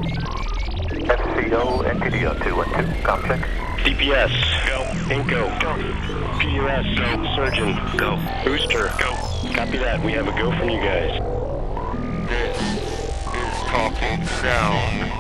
FCO, NTDO 212, complex. DPS, go. Inco, go. PUS, go. Surgeon, go. Booster, go. Copy that. We have a go from you guys. This is Talking Sound.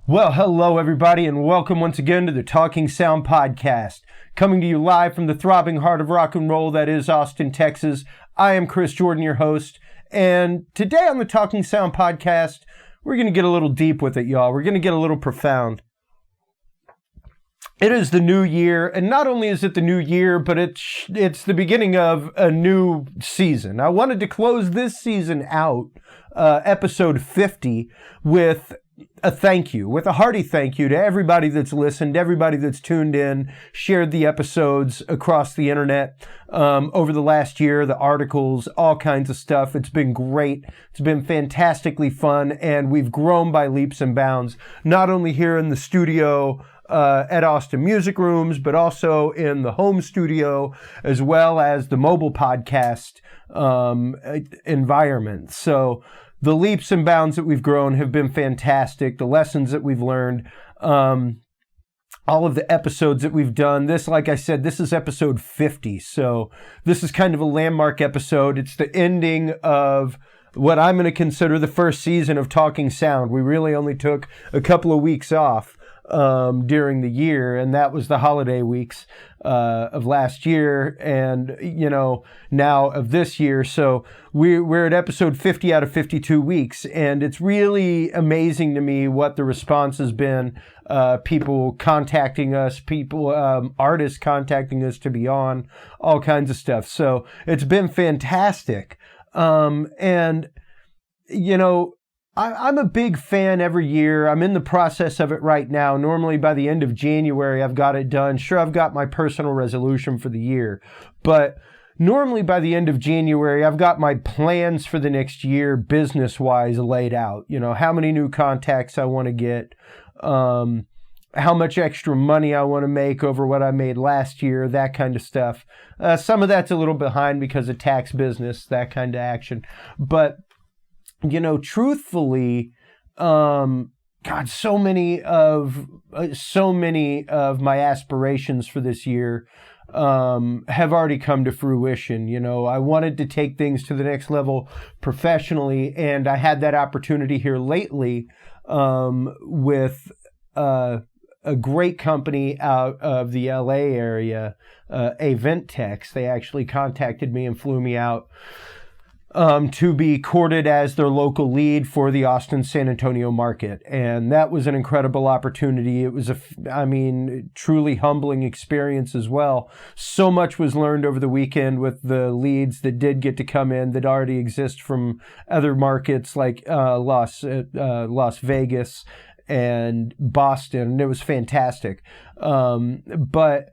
Well, hello everybody, and welcome once again to the Talking Sound Podcast. Coming to you live from the throbbing heart of rock and roll that is Austin, Texas. I am Chris Jordan, your host, and today on the Talking Sound Podcast, we're going to get a little deep with it, y'all. We're going to get a little profound. It is the new year, and not only is it the new year, but it's the beginning of a new season. I wanted to close this season out, episode 50, with a thank you, with a hearty thank you to everybody that's listened, everybody that's tuned in, shared the episodes across the internet over the last year, the articles, all kinds of stuff. It's been great. It's been fantastically fun, and we've grown by leaps and bounds, not only here in the studio at Austin Music Rooms, but also in the home studio, as well as the mobile podcast environment. So the leaps and bounds that we've grown have been fantastic. The lessons that we've learned, all of the episodes that we've done. This, like I said, this is episode 50. So this is kind of a landmark episode. It's the ending of what I'm going to consider the first season of Talking Sound. We really only took a couple of weeks off during the year, and that was the holiday weeks of last year and, now of this year. So we're at episode 50 out of 52 weeks, and it's really amazing to me what the response has been. People contacting us, artists contacting us to be on, all kinds of stuff. So it's been fantastic. I'm a big fan every year. I'm in the process of it right now. Normally by the end of January, I've got it done. Sure, I've got my personal resolution for the year, but normally by the end of January, I've got my plans for the next year business-wise laid out. How many new contacts I want to get, how much extra money I want to make over what I made last year, that kind of stuff. Some of that's a little behind because of tax business, that kind of action. But truthfully, so many of my aspirations for this year have already come to fruition. I wanted to take things to the next level professionally, and I had that opportunity here lately with a great company out of the LA area, Aventex. They actually contacted me and flew me out to be courted as their local lead for the Austin San Antonio market. And that was an incredible opportunity. It was truly humbling experience as well. So much was learned over the weekend with the leads that did get to come in that already exist from other markets like Las Vegas and Boston. It was fantastic. But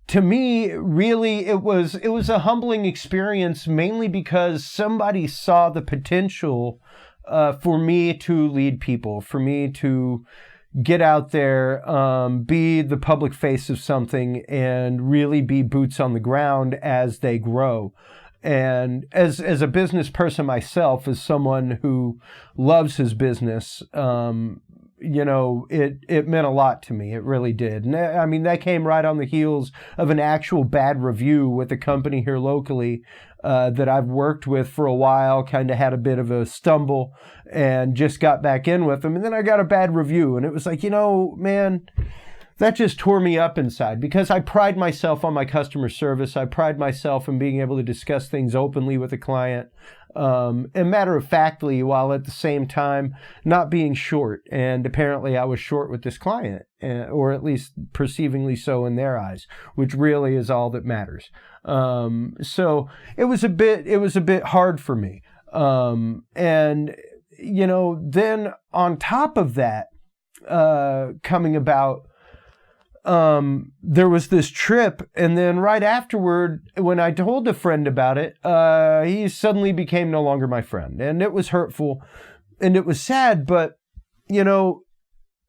to me, really, it was a humbling experience, mainly because somebody saw the potential for me to lead people, for me to get out there, be the public face of something, and really be boots on the ground as they grow. And as a business person myself, as someone who loves his business, it meant a lot to me. It really did. And that came right on the heels of an actual bad review with a company here locally that I've worked with for a while, kind of had a bit of a stumble and just got back in with them. And then I got a bad review, and it was like, man, that just tore me up inside, because I pride myself on my customer service. I pride myself in being able to discuss things openly with a client, and matter-of-factly, while at the same time not being short. And apparently I was short with this client, or at least perceivingly so in their eyes, which really is all that matters. So it was a bit hard for me. Then on top of that, coming about, there was this trip, and then right afterward, when I told a friend about it, he suddenly became no longer my friend, and it was hurtful, and it was sad. But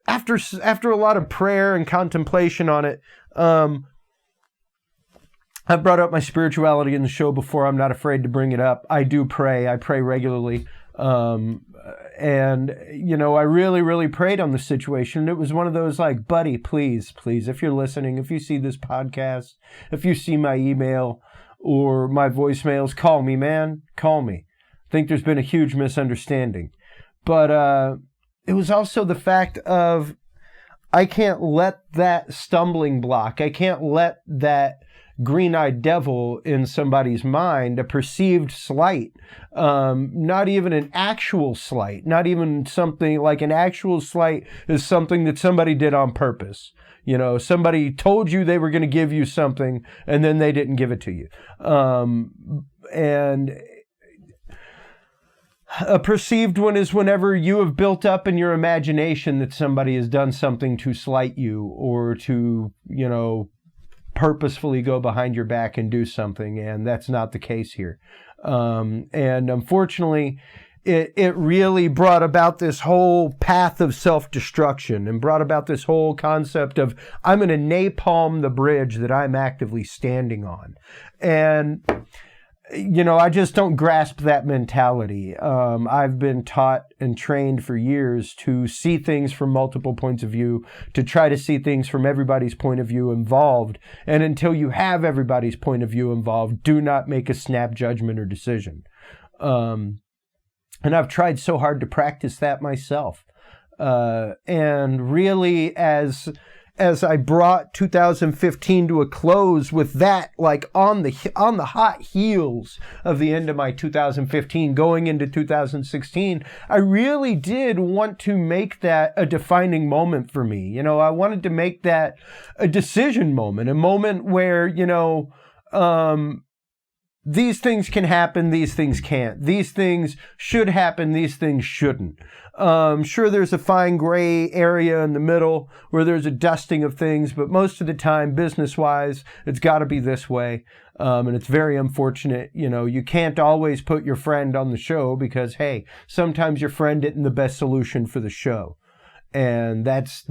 after a lot of prayer and contemplation on it, I've brought up my spirituality in the show before. I'm not afraid to bring it up. I do pray. I pray regularly. And, you know, I really, really prayed on the situation. It was one of those like, buddy, please, if you're listening, if you see this podcast, if you see my email or my voicemails, call me, man, call me. I think there's been a huge misunderstanding. But it was also the fact of I can't let that stumbling block, I can't let that green-eyed devil in somebody's mind, a perceived slight, not even an actual slight, not even something like an actual slight is something that somebody did on purpose. You know, somebody told you they were going to give you something and then they didn't give it to you. And a perceived one is whenever you have built up in your imagination that somebody has done something to slight you or to, you know, purposefully go behind your back and do something, and that's not the case here. And unfortunately, it really brought about this whole path of self-destruction and brought about this whole concept of I'm going to napalm the bridge that I'm actively standing on. And you know, I just don't grasp that mentality. I've been taught and trained for years to see things from multiple points of view, to try to see things from everybody's point of view involved. And until you have everybody's point of view involved, do not make a snap judgment or decision. And I've tried so hard to practice that myself. And really, as I brought 2015 to a close with that, like on the hot heels of the end of my 2015, going into 2016, I really did want to make that a defining moment for me. You know, I wanted to make that a decision moment, a moment where, you know, these things can happen, these things can't. These things should happen, these things shouldn't. Sure, there's a fine gray area in the middle where there's a dusting of things, but most of the time, business-wise, it's got to be this way. And it's very unfortunate. You know, you can't always put your friend on the show because, hey, sometimes your friend isn't the best solution for the show. And that's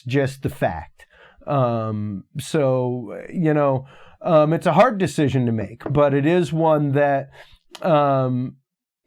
just the fact. So, you know, it's a hard decision to make, but it is one that,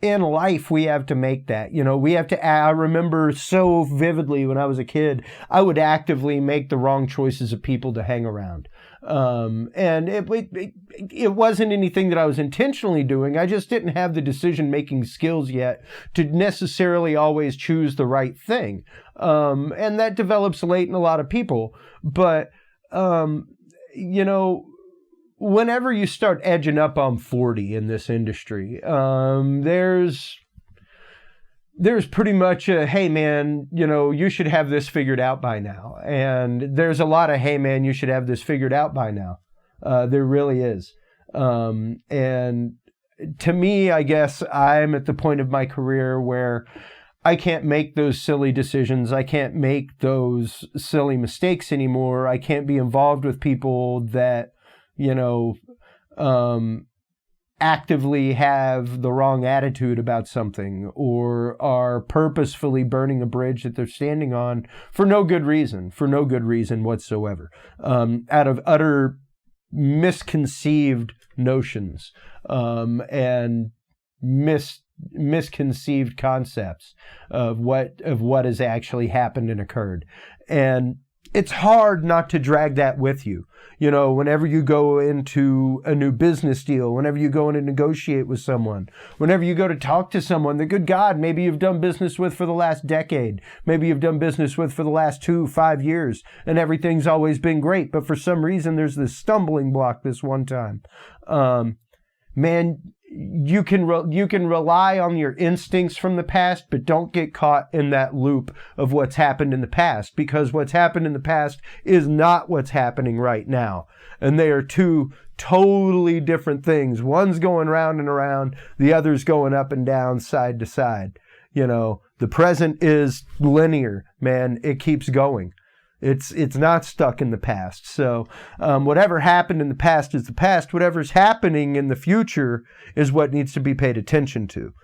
in life, we have to make that. You know, we have to, I remember so vividly when I was a kid, I would actively make the wrong choices of people to hang around. And it wasn't anything that I was intentionally doing. I just didn't have the decision-making skills yet to necessarily always choose the right thing. And that develops late in a lot of people. But, you know, whenever you start edging up on 40 in this industry, there's pretty much a, hey man, you know, you should have this figured out by now. And there's a lot of, hey man, you should have this figured out by now. There really is. And to me, I guess I'm at the point of my career where I can't make those silly decisions. I can't make those silly mistakes anymore. I can't be involved with people that, you know, actively have the wrong attitude about something or are purposefully burning a bridge that they're standing on for no good reason whatsoever, out of utter misconceived notions, and misconceived concepts of what has actually happened and occurred. And it's hard not to drag that with you. You know, whenever you go into a new business deal, whenever you go in and negotiate with someone, whenever you go to talk to someone that, good God, maybe you've done business with for the last decade, maybe you've done business with for the last 2-5 years, and everything's always been great, but for some reason there's this stumbling block this one time. Man, you can rely on your instincts from the past, but don't get caught in that loop of what's happened in the past, because what's happened in the past is not what's happening right now. And they are two totally different things. One's going round and around, the other's going up and down, side to side. You know, the present is linear, man. It keeps going. It's not stuck in the past. So whatever happened in the past is the past. Whatever's happening in the future is what needs to be paid attention to.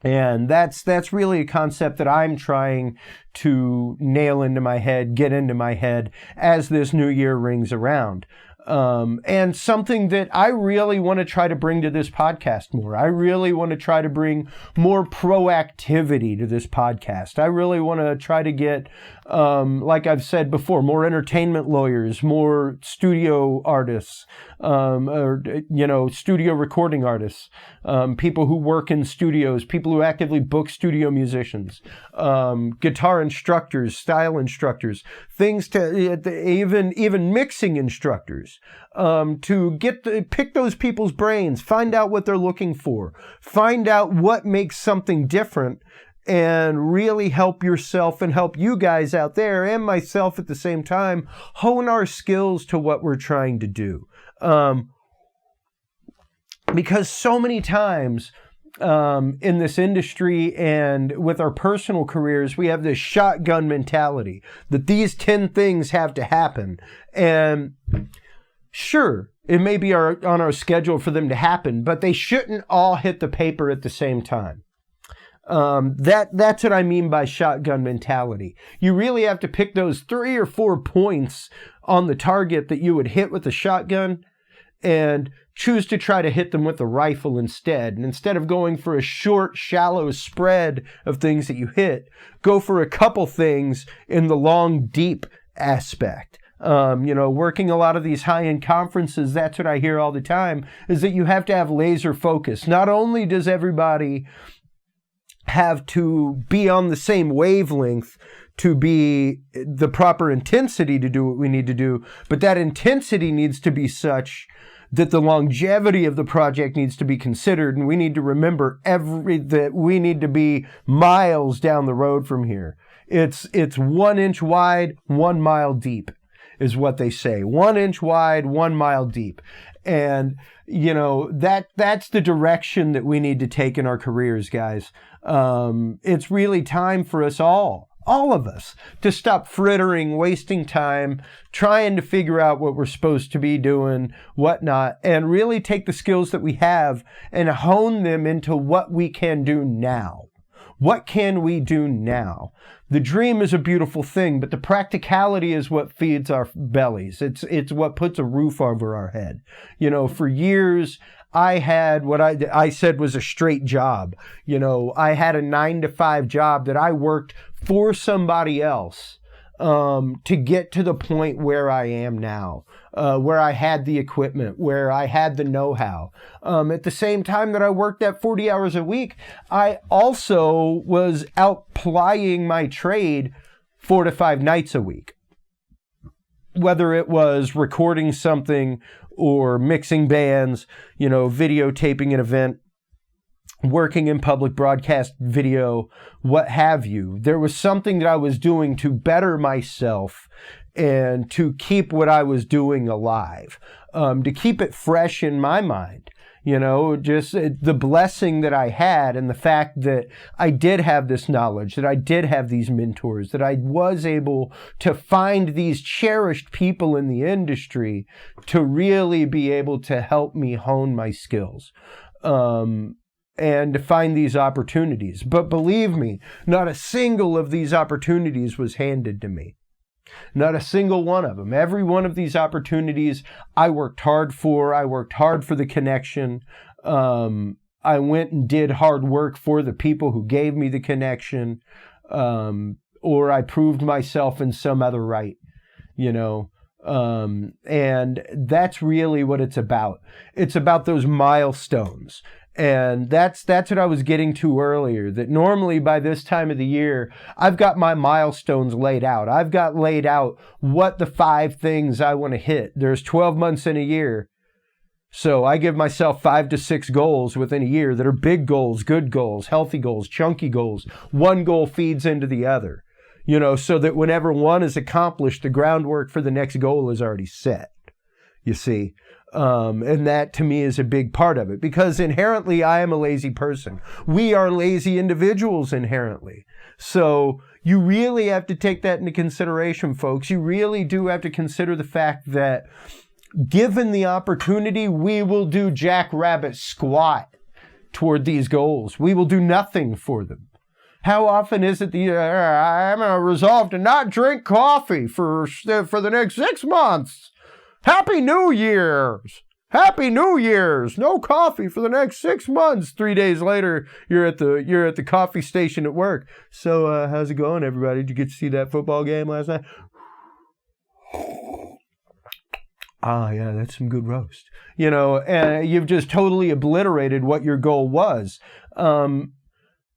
And that's really a concept that I'm trying to nail into my head, get into my head as this new year rings around. And something that I really want to try to bring to this podcast more. I really want to try to bring more proactivity to this podcast. I really want to try to get, like I've said before, more entertainment lawyers, more studio artists, studio recording artists, people who work in studios, people who actively book studio musicians, guitar instructors, style instructors, things to even mixing instructors, to pick those people's brains, find out what they're looking for, find out what makes something different, and really help yourself and help you guys out there and myself at the same time hone our skills to what we're trying to do. Because so many times in this industry and with our personal careers, we have this shotgun mentality that these 10 things have to happen. And sure, it may be on our schedule for them to happen, but they shouldn't all hit the paper at the same time. That's what I mean by shotgun mentality. You really have to pick those 3 or 4 points on the target that you would hit with a shotgun and choose to try to hit them with a rifle instead. And instead of going for a short, shallow spread of things that you hit, go for a couple things in the long, deep aspect. Working a lot of these high-end conferences, that's what I hear all the time, is that you have to have laser focus. Not only does everybody have to be on the same wavelength to be the proper intensity to do what we need to do, but that intensity needs to be such that the longevity of the project needs to be considered, and we need to remember that we need to be miles down the road from here. It's 1 inch wide, 1 mile deep, is what they say. 1 inch wide, 1 mile deep. And, that's the direction that we need to take in our careers, guys. It's really time for us all of us, to stop frittering, wasting time, trying to figure out what we're supposed to be doing, whatnot, and really take the skills that we have and hone them into what we can do now. What can we do now? The dream is a beautiful thing, but the practicality is what feeds our bellies. It's what puts a roof over our head. For years, I had what I said was a straight job. I had a 9-to-5 job that I worked for somebody else to get to the point where I am now, where I had the equipment, where I had the know-how. At the same time that I worked that 40 hours a week, I also was out plying my trade 4 to 5 nights a week. Whether it was recording something or mixing bands, videotaping an event, working in public broadcast video, what have you. There was something that I was doing to better myself and to keep what I was doing alive, to keep it fresh in my mind. Just the blessing that I had and the fact that I did have this knowledge, that I did have these mentors, that I was able to find these cherished people in the industry to really be able to help me hone my skills. And to find these opportunities. But believe me, not a single of these opportunities was handed to me. Not a single one of them. Every one of these opportunities I worked hard for. I worked hard for the connection. I went and did hard work for the people who gave me the connection. Or I proved myself in some other right, and that's really what it's about. It's about those milestones. And that's what I was getting to earlier, that normally by this time of the year, I've got my milestones laid out. I've got laid out what the 5 things I want to hit. There's 12 months in a year. So I give myself 5 to 6 goals within a year that are big goals, good goals, healthy goals, chunky goals. One goal feeds into the other, so that whenever one is accomplished, the groundwork for the next goal is already set, you see. And that to me is a big part of it, because inherently I am a lazy person. We are lazy individuals inherently. So you really have to take that into consideration, folks. You really do have to consider the fact that given the opportunity, we will do jackrabbit squat toward these goals. We will do nothing for them. How often is it that I'm resolved to not drink coffee for the next 6 months? Happy New Year's! Happy New Year's! No coffee for the next 6 months. 3 days later, you're at the coffee station at work. So, how's it going, everybody? Did you get to see that football game last night? Ah, yeah, that's some good roast. And you've just totally obliterated what your goal was.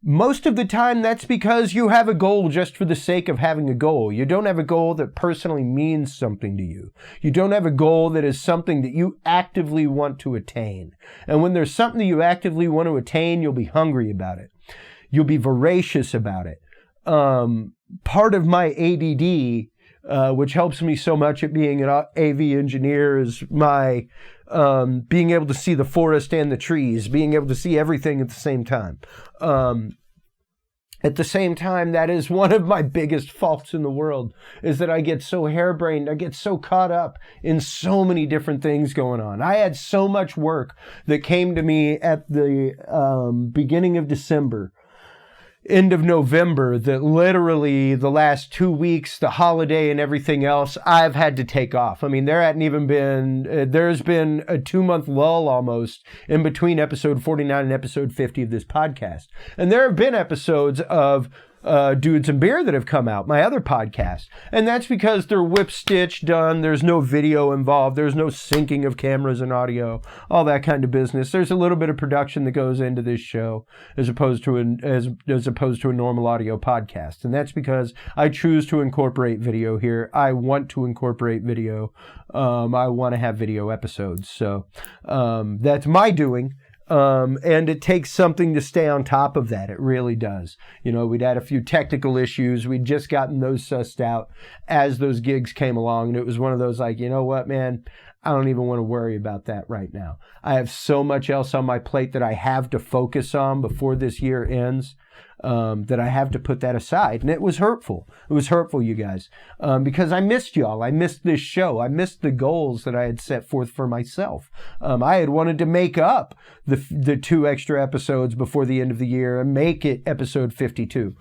Most of the time, that's because you have a goal just for the sake of having a goal. You don't have a goal that personally means something to you. You don't have a goal that is something that you actively want to attain. And when there's something that you actively want to attain, you'll be hungry about it. You'll be voracious about it. Part of my ADD, which helps me so much at being an AV engineer, is my being able to see the forest and the trees, being able to see everything at the same time. At the same time, that is one of my biggest faults in the world, is that I get so harebrained, I get so caught up in so many different things going on. I had so much work that came to me at the beginning of December, end of November, that literally the last 2 weeks, the holiday and everything else, I've had to take off. I mean, there's been a 2-month lull almost in between episode 49 and episode 50 of this podcast. And there have been episodes of Dudes and Beer that have come out, my other podcast. And that's because they're whip stitch done. There's no video involved. There's no syncing of cameras and audio, all that kind of business. There's a little bit of production that goes into this show as opposed to a normal audio podcast. And that's because I choose to incorporate video here. I want to incorporate video. I want to have video episodes. So that's my doing. And it takes something to stay on top of that. It really does. We'd had a few technical issues. We'd just gotten those sussed out as those gigs came along. And it was one of those like, you know what, man, I don't even want to worry about that right now. I have so much else on my plate that I have to focus on before this year ends, that I have to put that aside. And it was hurtful. It was hurtful, you guys, because I missed y'all. I missed this show. I missed the goals that I had set forth for myself. I had wanted to make up the 2 extra episodes before the end of the year and make it episode 52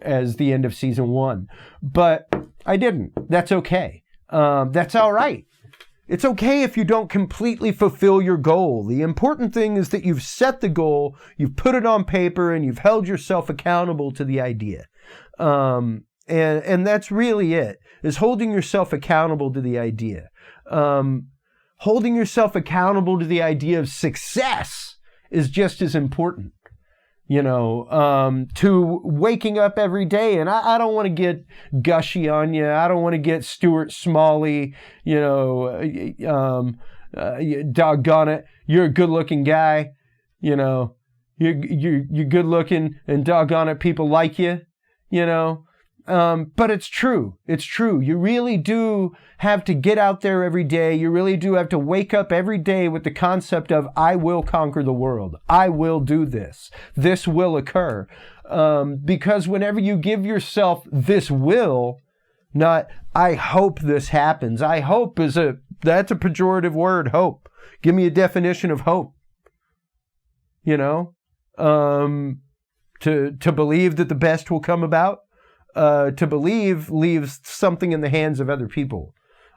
as the end of season 1. But I didn't. That's okay. That's all right. It's okay if you don't completely fulfill your goal. The important thing is that you've set the goal, you've put it on paper, and you've held yourself accountable to the idea. And that's really it, is holding yourself accountable to the idea. Holding yourself accountable to the idea of success is just as important. To waking up every day. And I don't want to get gushy on you. I don't want to get Stuart Smalley, doggone it. You're a good looking guy. You're good looking and doggone it, people like you, But it's true. It's true. You really do have to get out there every day. You really do have to wake up every day with the concept of, I will conquer the world. I will do this. This will occur. Because whenever you give yourself this will, not, I hope this happens. I hope that's a pejorative word, hope. Give me a definition of hope. To believe that the best will come about. To believe leaves something in the hands of other people.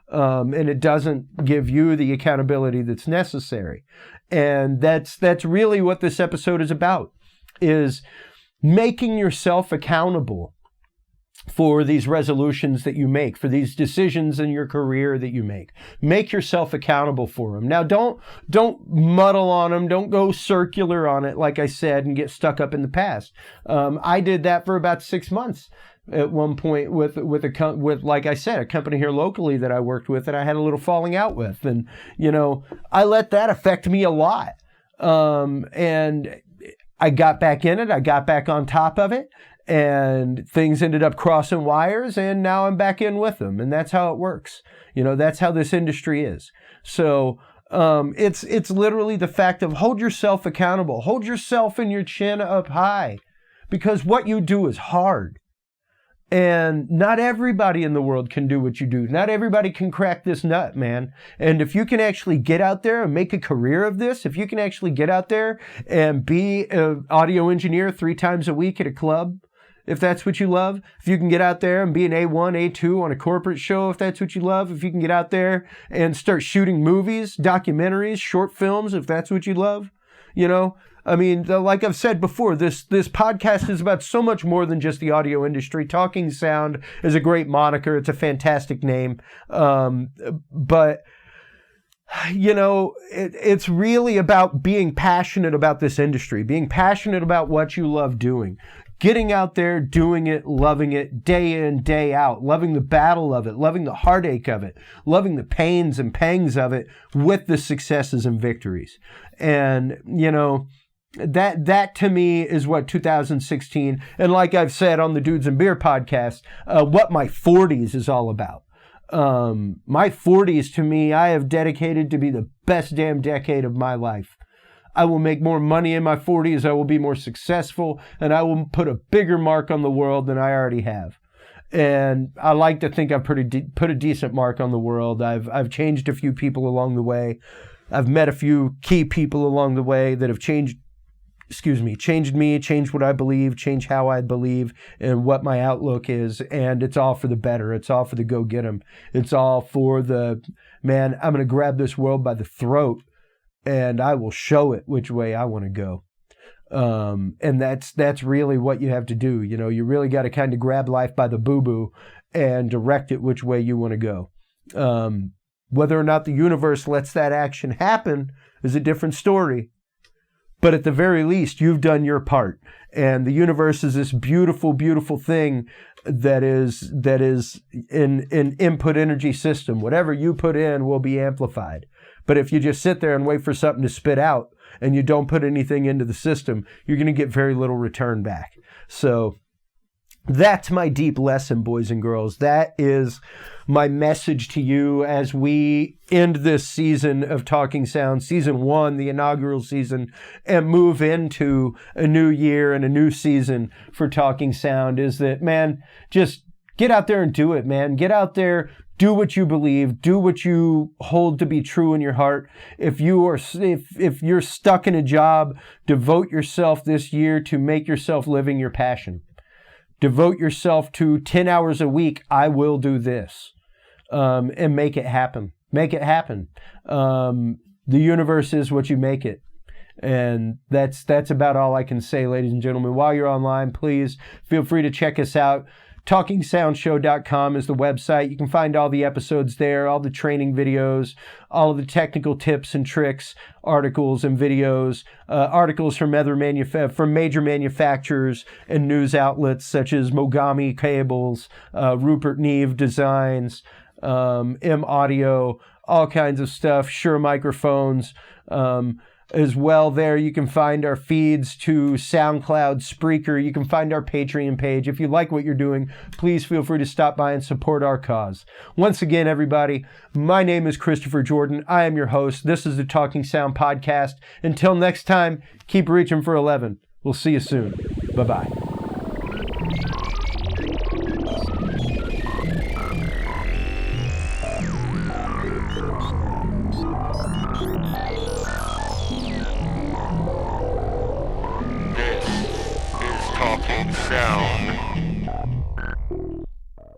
And it doesn't give you the accountability that's necessary. And that's really what this episode is about, is making yourself accountable for these resolutions that you make, for these decisions in your career that you make. Make yourself accountable for them. Now, don't muddle on them. Don't go circular on it, like I said, and get stuck up in the past. I did that for about 6 months. At one point with like I said, a company here locally that I worked with that I had a little falling out with. And, I let that affect me a lot. And I got back in it. I got back on top of it, and things ended up crossing wires, and now I'm back in with them. And that's how it works. That's how this industry is. So, it's literally the fact of hold yourself accountable, hold yourself and your chin up high, because what you do is hard. And not everybody in the world can do what you do. Not everybody can crack this nut, man. And if you can actually get out there and make a career of this, if you can actually get out there and be an audio engineer 3 times a week at a club if that's what you love, if you can get out there and be an A1, A2 on a corporate show, if that's what you love, if you can get out there and start shooting movies, documentaries, short films, if that's what you love, you know, I mean, like I've said before, this podcast is about so much more than just the audio industry. Talking Sound is a great moniker. It's a fantastic name. But, you know, it's really about being passionate about this industry, being passionate about what you love doing, getting out there, doing it, loving it, day in, day out, loving the battle of it, loving the heartache of it, loving the pains and pangs of it with the successes and victories. And, you know, that to me is what 2016, and like I've said on the Dudes and Beer podcast, what my 40s is all about. My 40s to me, I have dedicated to be the best damn decade of my life. I will make more money in my 40s, I will be more successful, and I will put a bigger mark on the world than I already have. And I like to think I've put a decent mark on the world. I've changed a few people along the way. I've met a few key people along the way that have changed me, changed what I believe, changed how I believe, and what my outlook is. And it's all for the better. It's all for the go get 'em. It's all for the, man, I'm going to grab this world by the throat and I will show it which way I want to go. And that's really what you have to do. You know, you really got to kind of grab life by the boo-boo and direct it which way you want to go. Whether or not the universe lets that action happen is a different story. But at the very least, you've done your part. And the universe is this beautiful, beautiful thing that is an input energy system. Whatever you put in will be amplified. But if you just sit there and wait for something to spit out and you don't put anything into the system, you're going to get very little return back. So that's my deep lesson, boys and girls. That is my message to you as we end this season of Talking Sound, season 1, the inaugural season, and move into a new year and a new season for Talking Sound, is that, man, just get out there and do it, man. Get out there, do what you believe, do what you hold to be true in your heart. If you're stuck in a job, devote yourself this year to make yourself living your passion. Devote yourself to 10 hours a week. I will do this, and make it happen. Make it happen. The universe is what you make it. And that's about all I can say, ladies and gentlemen. While you're online, please feel free to check us out. TalkingSoundShow.com is the website. You can find all the episodes there, all the training videos, all of the technical tips and tricks, articles and videos, articles from major manufacturers and news outlets such as Mogami Cables, Rupert Neve Designs, M Audio, all kinds of stuff, Shure Microphones. As well, there you can find our feeds to SoundCloud, Spreaker. You can find our Patreon page. If you like what you're doing, please feel free to stop by and support our cause. Once again, everybody, my name is Christopher Jordan. I am your host. This is the Talking Sound Podcast. Until next time, keep reaching for 11. We'll see you soon. Bye-bye. Talking Sound.